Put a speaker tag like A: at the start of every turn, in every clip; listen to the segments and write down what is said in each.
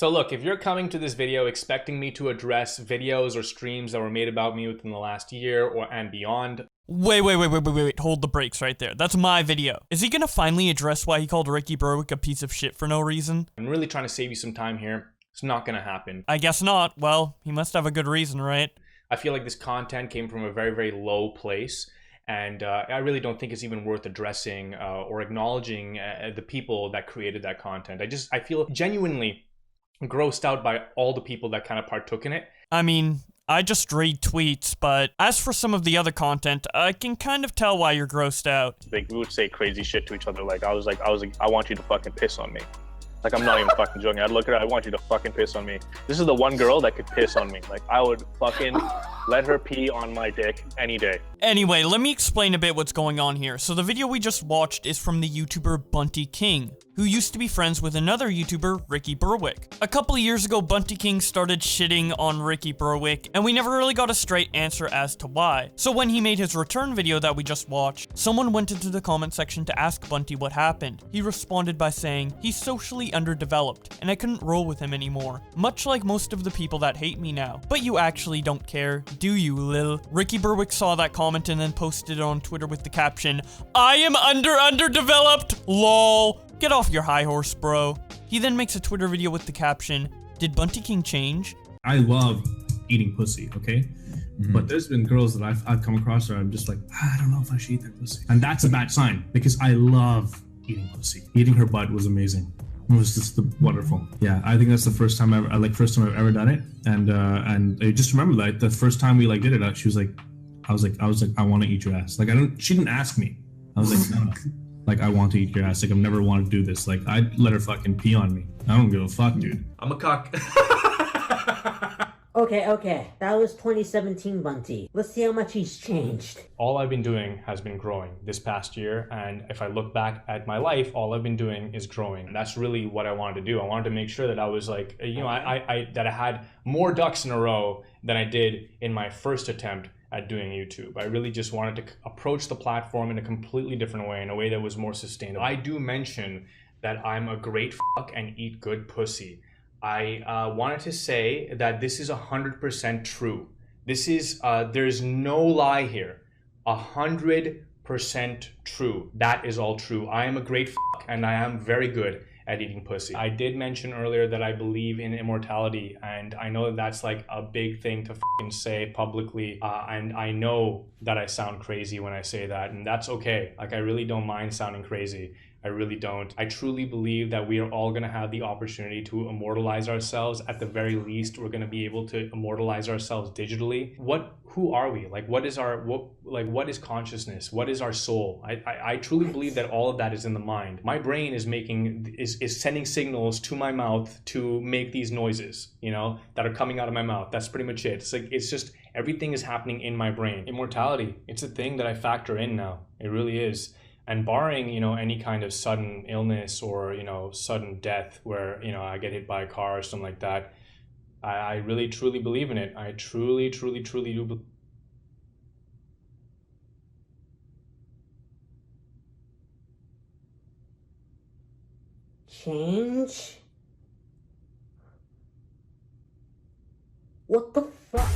A: So look, if you're coming to this video expecting me to address videos or streams that were made about me within the last year and beyond.
B: Wait, hold the brakes right there. That's my video. Is he gonna finally address why he called Ricky Berwick a piece of shit for no reason?
A: I'm really trying to save you some time here. It's not gonna happen.
B: I guess not. Well, he must have a good reason, right?
A: I feel like this content came from a very, very low place. And I really don't think it's even worth addressing or acknowledging the people that created that content. I feel genuinely grossed out by all the people that kind of partook in it.
B: I mean, I just read tweets, but as for some of the other content, I can kind of tell why you're grossed out.
C: Like, we would say crazy shit to each other. Like, I was like, I want you to fucking piss on me. Like, I'm not even fucking joking. I'd look at her, I want you to fucking piss on me. This is the one girl that could piss on me. Like, I would fucking let her pee on my dick any day.
B: Anyway, let me explain a bit what's going on here. So the video we just watched is from the YouTuber Bunty King, who used to be friends with another YouTuber, Ricky Berwick. A couple of years ago, Bunty King started shitting on Ricky Berwick, and we never really got a straight answer as to why. So when he made his return video that we just watched, someone went into the comment section to ask Bunty what happened. He responded by saying, he's socially underdeveloped, and I couldn't roll with him anymore. Much like most of the people that hate me now. But you actually don't care, do you, Lil? Ricky Berwick saw that comment and then posted it on Twitter with the caption, I am underdeveloped, lol. Get off your high horse, bro. He then makes a Twitter video with the caption, did Bunty King change?
D: I love eating pussy, okay? But there's been girls that I've come across where I'm just like, I don't know if I should eat their pussy. And that's a bad sign because I love eating pussy. Eating her butt was amazing. It was just wonderful. Yeah, I think that's the first time I've ever done it. And I just remember that the first time we did it, she was like, I was like, I want to eat your ass. Like, she didn't ask me. I was like, no. Like, I want to eat your ass. Like, I've never wanted to do this. Like, I'd let her fucking pee on me. I don't give a fuck, dude.
A: I'm a cock.
E: Okay. That was 2017 Bunty. Let's see how much he's changed.
A: All I've been doing has been growing this past year. And if I look back at my life, all I've been doing is growing. And that's really what I wanted to do. I wanted to make sure that I was like, that I had more ducks in a row than I did in my first attempt at doing YouTube. I really just wanted to approach the platform in a completely different way, in a way that was more sustainable. I do mention that I'm a great fuck and eat good pussy. I wanted to say that this is 100% true. This is, there's no lie here. 100% true. That is all true. I am a great fuck and I am very good at eating pussy. I did mention earlier that I believe in immortality, and I know that that's like a big thing to fucking say publicly, and I know that I sound crazy when I say that, and that's okay. Like, I really don't mind sounding crazy. I really don't. I truly believe that we are all gonna have the opportunity to immortalize ourselves. At the very least, we're gonna be able to immortalize ourselves digitally. Who are we? Like, what is consciousness? What is our soul? I truly believe that all of that is in the mind. My brain is sending signals to my mouth to make these noises, that are coming out of my mouth. That's pretty much it. It's just, everything is happening in my brain. Immortality, it's a thing that I factor in now. It really is. And barring, any kind of sudden illness or, sudden death where, I get hit by a car or something like that, I really, truly believe in it. I truly do.
E: Change? What the fuck?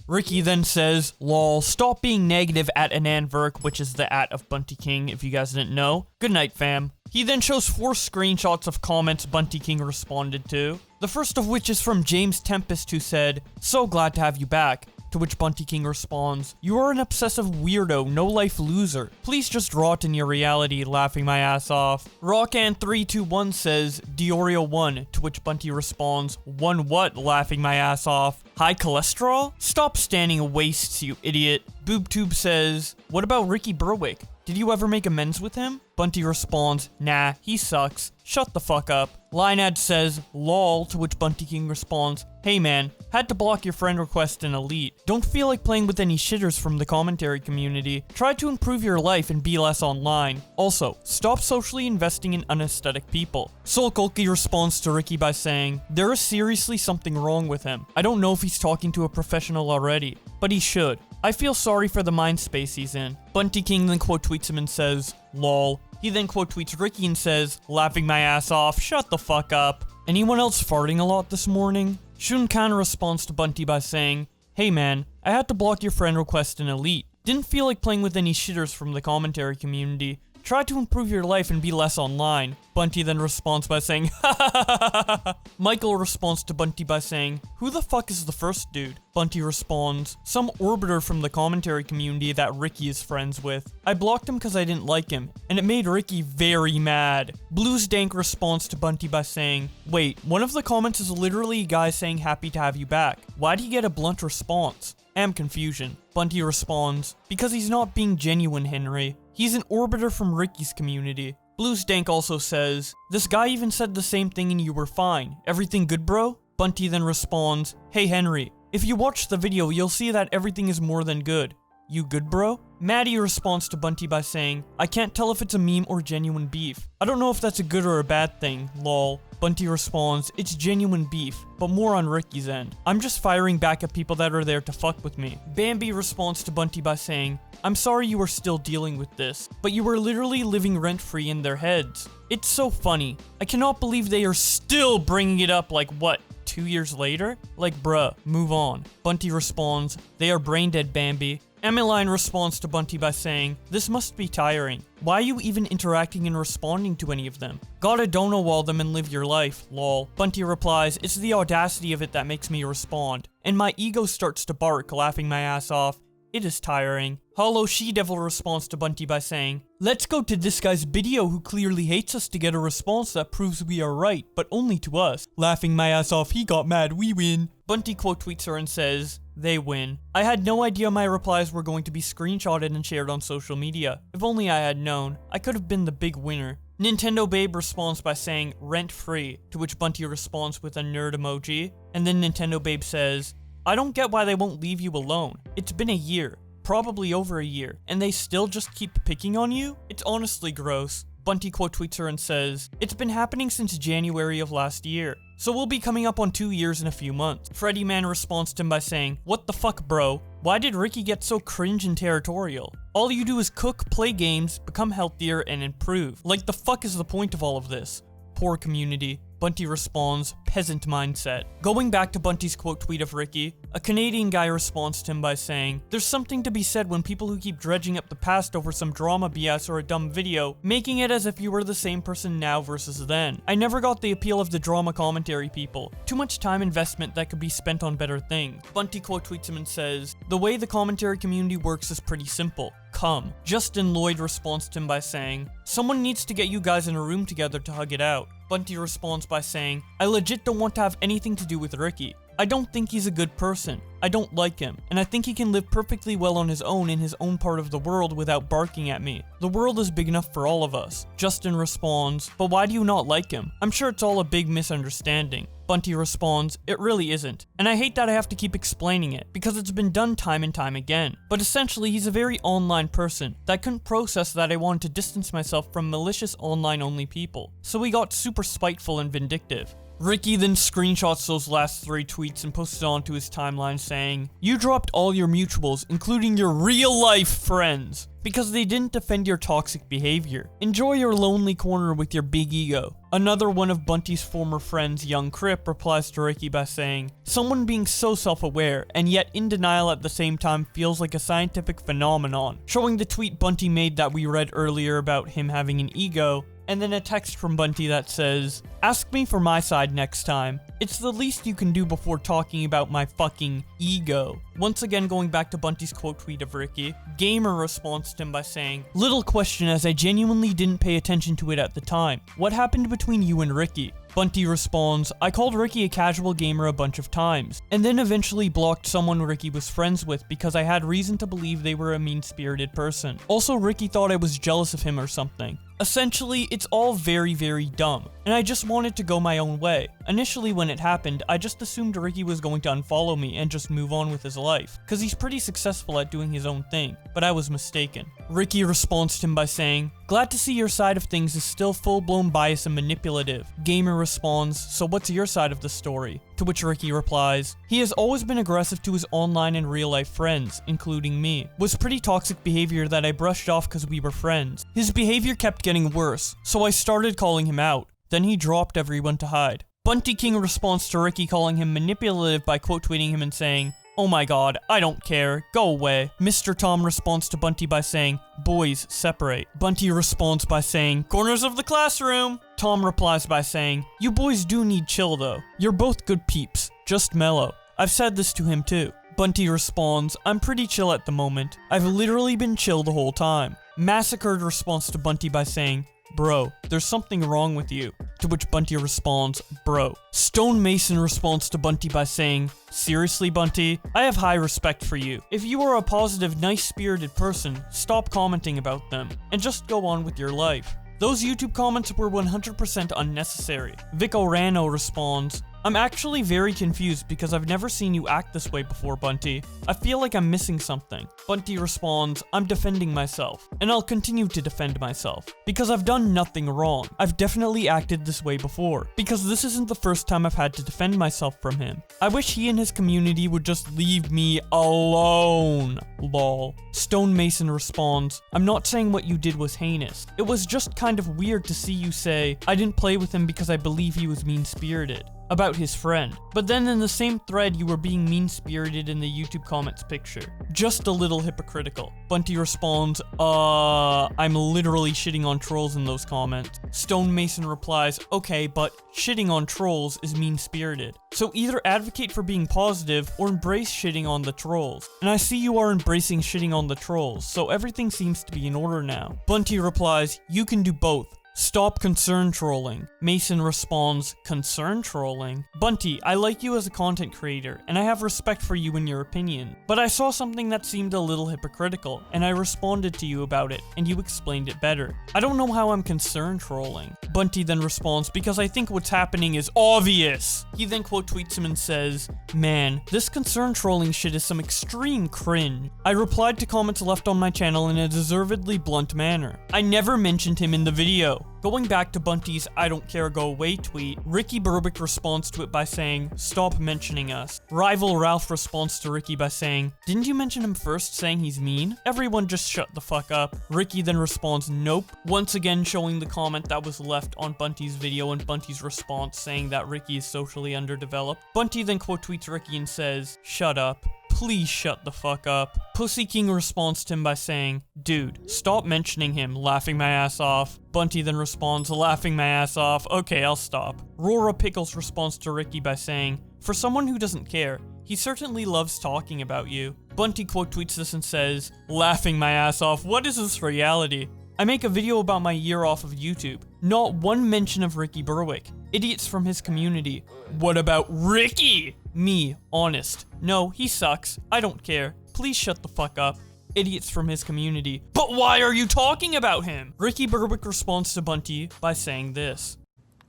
B: Ricky then says, lol, stop being negative at Annand Virk, which is the of Bunty King, if you guys didn't know. Good night, fam. He then shows 4 screenshots of comments Bunty King responded to. The first of which is from James Tempest, who said, so glad to have you back. To which Bunty King responds, you are an obsessive weirdo, no-life loser. Please just rot in your reality, laughing my ass off. Rockan321 says, Diorio1, to which Bunty responds, one what, laughing my ass off. High cholesterol? Stop standing a waste, you idiot. BoobTube says, what about Ricky Berwick? Did you ever make amends with him? Bunty responds, nah, he sucks. Shut the fuck up. Linead says, lol, to which Bunty King responds, hey man, had to block your friend request in Elite. Don't feel like playing with any shitters from the commentary community. Try to improve your life and be less online. Also, stop socially investing in unaesthetic people. Soulkulki responds to Ricky by saying, there is seriously something wrong with him. I don't know if he's talking to a professional already, but he should. I feel sorry for the mind space he's in. Bunty King then quote tweets him and says, lol, He then quote tweets Ricky and says, laughing my ass off, shut the fuck up. Anyone else farting a lot this morning? Shunkan responds to Bunty by saying, hey man, I had to block your friend request in Elite. Didn't feel like playing with any shitters from the commentary community. Try to improve your life and be less online. Bunty then responds by saying, ha ha ha ha ha. Michael responds to Bunty by saying, who the fuck is the first dude? Bunty responds, some orbiter from the commentary community that Ricky is friends with. I blocked him because I didn't like him, and it made Ricky very mad. Bluesdank responds to Bunty by saying, wait, one of the comments is literally a guy saying happy to have you back. Why'd he get a blunt response? Am confusion. Bunty responds, because he's not being genuine, Henry. He's an orbiter from Ricky's community. Bluesdank also says, this guy even said the same thing and you were fine. Everything good, bro? Bunty then responds, hey Henry, if you watch the video, you'll see that everything is more than good. You good, bro? Maddie responds to Bunty by saying, I can't tell if it's a meme or genuine beef. I don't know if that's a good or a bad thing, lol. Bunty responds, it's genuine beef, but more on Ricky's end. I'm just firing back at people that are there to fuck with me. Bambi responds to Bunty by saying, I'm sorry you are still dealing with this, but you are literally living rent-free in their heads. It's so funny. I cannot believe they are still bringing it up like, what, 2 years later? Like, bruh, move on. Bunty responds, they are brain dead, Bambi. Emmeline responds to Bunty by saying, this must be tiring. Why are you even interacting and responding to any of them? Gotta dono wall them and live your life, lol. Bunty replies, it's the audacity of it that makes me respond. And my ego starts to bark, laughing my ass off. It is tiring. Hollow She-Devil responds to Bunty by saying, let's go to this guy's video who clearly hates us to get a response that proves we are right, but only to us. Laughing my ass off, he got mad, we win. Bunty quote tweets her and says, they win. I had no idea my replies were going to be screenshotted and shared on social media. If only I had known. I could have been the big winner. Nintendo Babe responds by saying, rent-free, to which Bunty responds with a nerd emoji. And then Nintendo Babe says, I don't get why they won't leave you alone. It's been a year. Probably over a year. And they still just keep picking on you? It's honestly gross. Bunty quote tweets her and says, it's been happening since January of last year. So we'll be coming up on 2 years in a few months. Freddy Man responds to him by saying, what the fuck, bro? Why did Ricky get so cringe and territorial? All you do is cook, play games, become healthier, and improve. Like, the fuck is the point of all of this? Poor community. Bunty responds, peasant mindset. Going back to Bunty's quote tweet of Ricky, a Canadian guy responds to him by saying, there's something to be said when people who keep dredging up the past over some drama BS or a dumb video, making it as if you were the same person now versus then. I never got the appeal of the drama commentary people. Too much time investment that could be spent on better things. Bunty quote tweets him and says, the way the commentary community works is pretty simple. Come. Justin Lloyd responds to him by saying, someone needs to get you guys in a room together to hug it out. Bunty responds by saying, I legit don't want to have anything to do with Ricky. I don't think he's a good person. I don't like him, and I think he can live perfectly well on his own in his own part of the world without barking at me. The world is big enough for all of us. Justin responds, but why do you not like him? I'm sure it's all a big misunderstanding. Bunty responds, it really isn't. And I hate that I have to keep explaining it, because it's been done time and time again. But essentially, he's a very online person that couldn't process that I wanted to distance myself from malicious online-only people. So he got super spiteful and vindictive. Ricky then screenshots those last 3 tweets and posts it onto his timeline saying, you dropped all your mutuals, including your real-life friends, because they didn't defend your toxic behavior. Enjoy your lonely corner with your big ego. Another one of Bunty's former friends, Young Crip, replies to Ricky by saying, someone being so self-aware and yet in denial at the same time feels like a scientific phenomenon, showing the tweet Bunty made that we read earlier about him having an ego, and then a text from Bunty that says, ask me for my side next time. It's the least you can do before talking about my fucking ego. Once again going back to Bunty's quote tweet of Ricky, Gamer responds to him by saying, little question as I genuinely didn't pay attention to it at the time. What happened between you and Ricky? Bunty responds, I called Ricky a casual gamer a bunch of times, and then eventually blocked someone Ricky was friends with because I had reason to believe they were a mean-spirited person. Also, Ricky thought I was jealous of him or something. Essentially, it's all very, very dumb, and I just wanted to go my own way. Initially when it happened, I just assumed Ricky was going to unfollow me and just move on with his life, cause he's pretty successful at doing his own thing, but I was mistaken. Ricky responds to him by saying, glad to see your side of things is still full-blown bias and manipulative. Gamer responds, so what's your side of the story? To which Ricky replies, he has always been aggressive to his online and real-life friends, including me. Was pretty toxic behavior that I brushed off cause we were friends. His behavior kept getting worse, so I started calling him out. Then he dropped everyone to hide. Bunty King responds to Ricky calling him manipulative by quote tweeting him and saying, oh my god, I don't care, go away. Mr. Tom responds to Bunty by saying, boys, separate. Bunty responds by saying, corners of the classroom. Tom replies by saying, you boys do need chill though. You're both good peeps, just mellow. I've said this to him too. Bunty responds, I'm pretty chill at the moment. I've literally been chill the whole time. Massacred responds to Bunty by saying, bro, there's something wrong with you. To which Bunty responds, bro. Stone Mason responds to Bunty by saying, seriously Bunty, I have high respect for you. If you are a positive, nice-spirited person, stop commenting about them, and just go on with your life. Those YouTube comments were 100% unnecessary. Vic Orano responds, I'm actually very confused because I've never seen you act this way before, Bunty. I feel like I'm missing something. Bunty responds, I'm defending myself, and I'll continue to defend myself, because I've done nothing wrong. I've definitely acted this way before, because this isn't the first time I've had to defend myself from him. I wish he and his community would just leave me alone, lol. Stone Mason responds, I'm not saying what you did was heinous. It was just kind of weird to see you say, I didn't play with him because I believe he was mean-spirited. About his friend. But then in the same thread you were being mean-spirited in the YouTube comments picture. Just a little hypocritical. Bunty responds, I'm literally shitting on trolls in those comments. Stone Mason replies, okay, but shitting on trolls is mean-spirited. So either advocate for being positive or embrace shitting on the trolls. And I see you are embracing shitting on the trolls, so everything seems to be in order now. Bunty replies, you can do both. Stop concern trolling. Mason responds, concern trolling? Bunty, I like you as a content creator, and I have respect for you and your opinion. But I saw something that seemed a little hypocritical, and I responded to you about it, and you explained it better. I don't know how I'm concern trolling. Bunty then responds, because I think what's happening is obvious. He then quote tweets him and says, man, this concern trolling shit is some extreme cringe. I replied to comments left on my channel in a deservedly blunt manner. I never mentioned him in the video. Going back to Bunty's I don't care go away tweet, Ricky Berwick responds to it by saying, stop mentioning us. Rival Ralph responds to Ricky by saying, didn't you mention him first saying he's mean? Everyone just shut the fuck up. Ricky then responds, nope. Once again showing the comment that was left on Bunty's video and Bunty's response saying that Ricky is socially underdeveloped. Bunty then quote tweets Ricky and says, shut up. Please shut the fuck up. Pussy King responds to him by saying, dude, stop mentioning him, laughing my ass off. Bunty then responds, laughing my ass off. Okay, I'll stop. Rora Pickles responds to Ricky by saying, for someone who doesn't care, he certainly loves talking about you. Bunty quote tweets this and says, laughing my ass off, what is this reality? I make a video about my year off of YouTube. Not one mention of Ricky Berwick. Idiots from his community. What about Ricky? Me, honest. No, he sucks. I don't care. Please shut the fuck up. Idiots from his community. But why are you talking about him? Ricky Berwick responds to Bunty by saying this.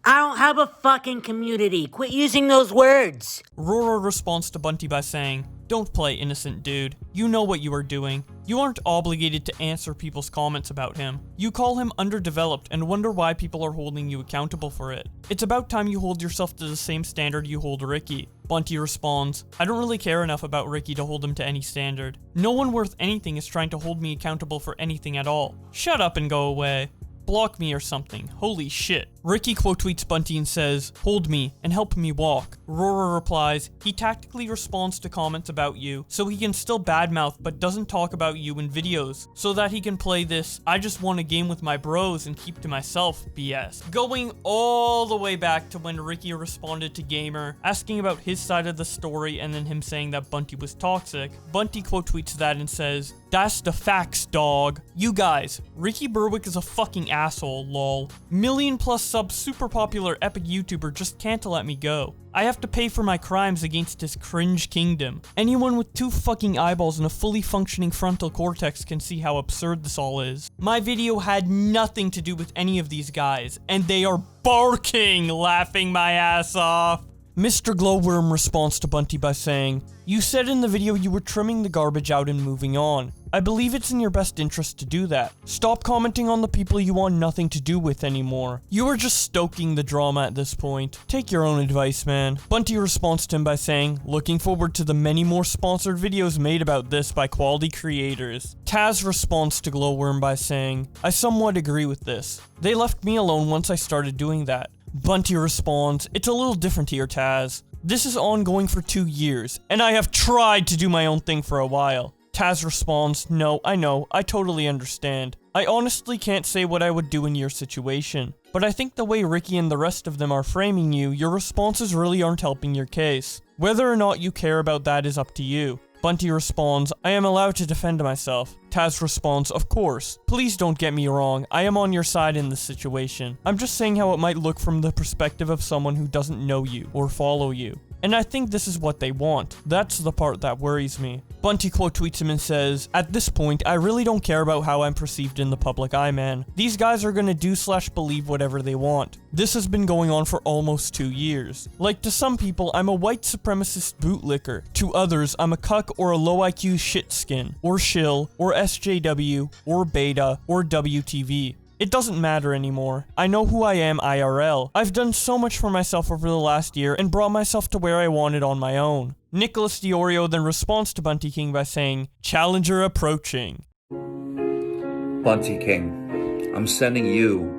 E: I don't have a fucking community. Quit using those words.
B: Rora responds to Bunty by saying, don't play innocent, dude. You know what you are doing. You aren't obligated to answer people's comments about him. You call him underdeveloped and wonder why people are holding you accountable for it. It's about time you hold yourself to the same standard you hold Ricky. Bunty responds, I don't really care enough about Ricky to hold him to any standard. No one worth anything is trying to hold me accountable for anything at all. Shut up and go away. Block me or something. Holy shit. Ricky quote tweets Bunty and says, hold me and help me walk. Rora replies, he tactically responds to comments about you, so he can still badmouth but doesn't talk about you in videos, so that he can play this, I just want a game with my bros and keep to myself BS. Going all the way back to when Ricky responded to Gamer, asking about his side of the story and then him saying that Bunty was toxic, Bunty quote tweets that and says, that's the facts, dog. You guys, Ricky Berwick is a fucking asshole, lol. Million+ subs, super popular epic YouTuber just can't let me go. I have to pay for my crimes against his cringe kingdom. Anyone with 2 fucking eyeballs and a fully functioning frontal cortex can see how absurd this all is. My video had nothing to do with any of these guys, and they are barking, laughing my ass off. Mr. Glowworm responds to Bunty by saying, "You said in the video you were trimming the garbage out and moving on. I believe it's in your best interest to do that. Stop commenting on the people you want nothing to do with anymore. You are just stoking the drama at this point. Take your own advice, man." Bunty responds to him by saying, "Looking forward to the many more sponsored videos made about this by quality creators." Taz responds to Glowworm by saying, "I somewhat agree with this. They left me alone once I started doing that." Bunty responds, "It's a little different here, Taz. This is ongoing for 2 years, and I have tried to do my own thing for a while." Taz responds, "No, I know, I totally understand. I honestly can't say what I would do in your situation. But I think the way Ricky and the rest of them are framing you, your responses really aren't helping your case. Whether or not you care about that is up to you." Bunty responds, "I am allowed to defend myself." Taz responds, "Of course. Please don't get me wrong, I am on your side in this situation. I'm just saying how it might look from the perspective of someone who doesn't know you or follow you. And I think this is what they want. That's the part that worries me." Bunty quote tweets him and says, "At this point, I really don't care about how I'm perceived in the public eye, man. These guys are gonna do/believe whatever they want. This has been going on for almost 2 years. Like, to some people, I'm a white supremacist bootlicker. To others, I'm a cuck or a low IQ shitskin, or shill, or SJW, or beta, or WTV. It doesn't matter anymore. I know who I am IRL. I've done so much for myself over the last year and brought myself to where I wanted on my own." Nicholas Diorio then responds to Bunty King by saying, "Challenger approaching."
F: Bunty King, I'm sending you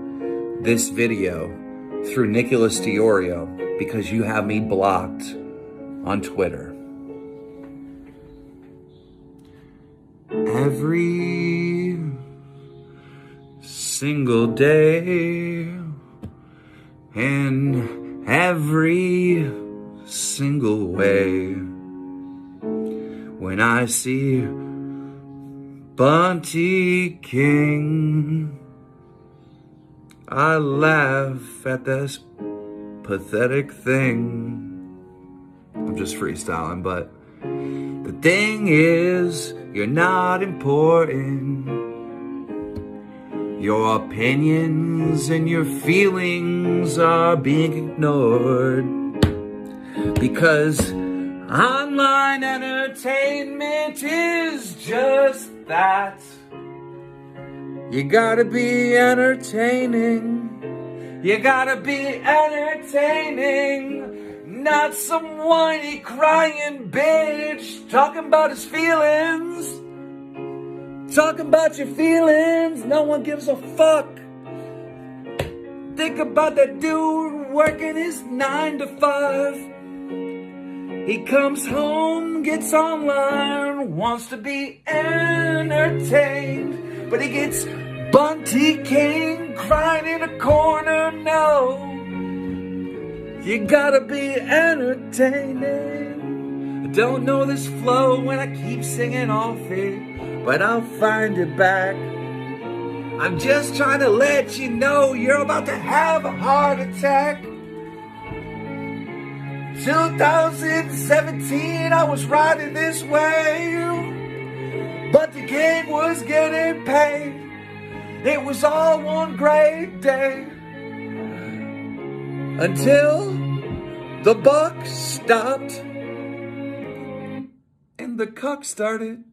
F: this video through Nicholas Diorio because you have me blocked on Twitter. Every single day in every single way, when I see Bunty King, I laugh at this pathetic thing. I'm just freestyling, but the thing is, you're not important. Your opinions and your feelings are being ignored because online entertainment is just that. You gotta be entertaining. You gotta be entertaining. Not some whiny crying bitch talking about his feelings. Talking about your feelings, no one gives a fuck. Think about that dude working his 9 to 5. He comes home, gets online, wants to be entertained, but he gets Bunty King crying in a corner. No, you gotta be entertaining. I don't know this flow when I keep singing off it, but I'll find it back. I'm just trying to let you know you're about to have a heart attack. 2017, I was riding this wave, but the king was getting paid. It was all one great day, until the buck stopped and the cuck started.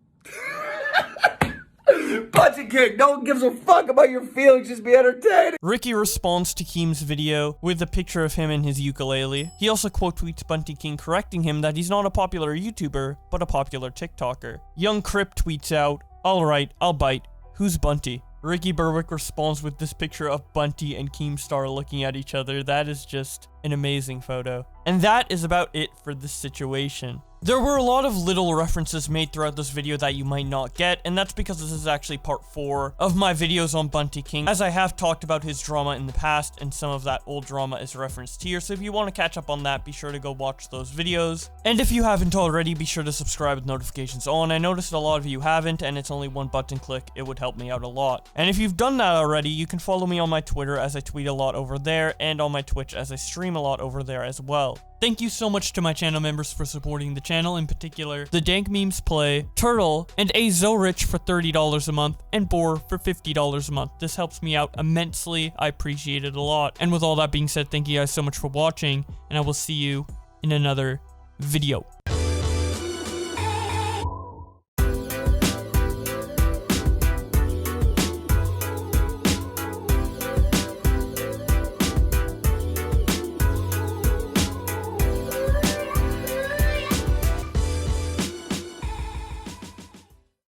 F: Bunty King, no one gives a fuck about your feelings, just be entertained.
B: Ricky responds to Keem's video with a picture of him and his ukulele. He also quote tweets Bunty King correcting him that he's not a popular YouTuber, but a popular TikToker. Young Crip tweets out, "Alright, I'll bite. Who's Bunty?" Ricky Berwick responds with this picture of Bunty and Keemstar looking at each other. That is just an amazing photo. And that is about it for this situation. There were a lot of little references made throughout this video that you might not get, and that's because this is actually part 4 of my videos on Bunty King, as I have talked about his drama in the past, and some of that old drama is referenced here, so if you want to catch up on that, be sure to go watch those videos. And if you haven't already, be sure to subscribe with notifications on. I noticed a lot of you haven't, and it's only one button click. It would help me out a lot. And if you've done that already, you can follow me on my Twitter, as I tweet a lot over there, and on my Twitch, as I stream a lot over there as well. Thank you so much to my channel members for supporting the channel, in particular, The Dank Memes Play, Turtle, and A Zorich for $30 a month, and Boar for $50 a month. This helps me out immensely. I appreciate it a lot. And with all that being said, thank you guys so much for watching, and I will see you in another video.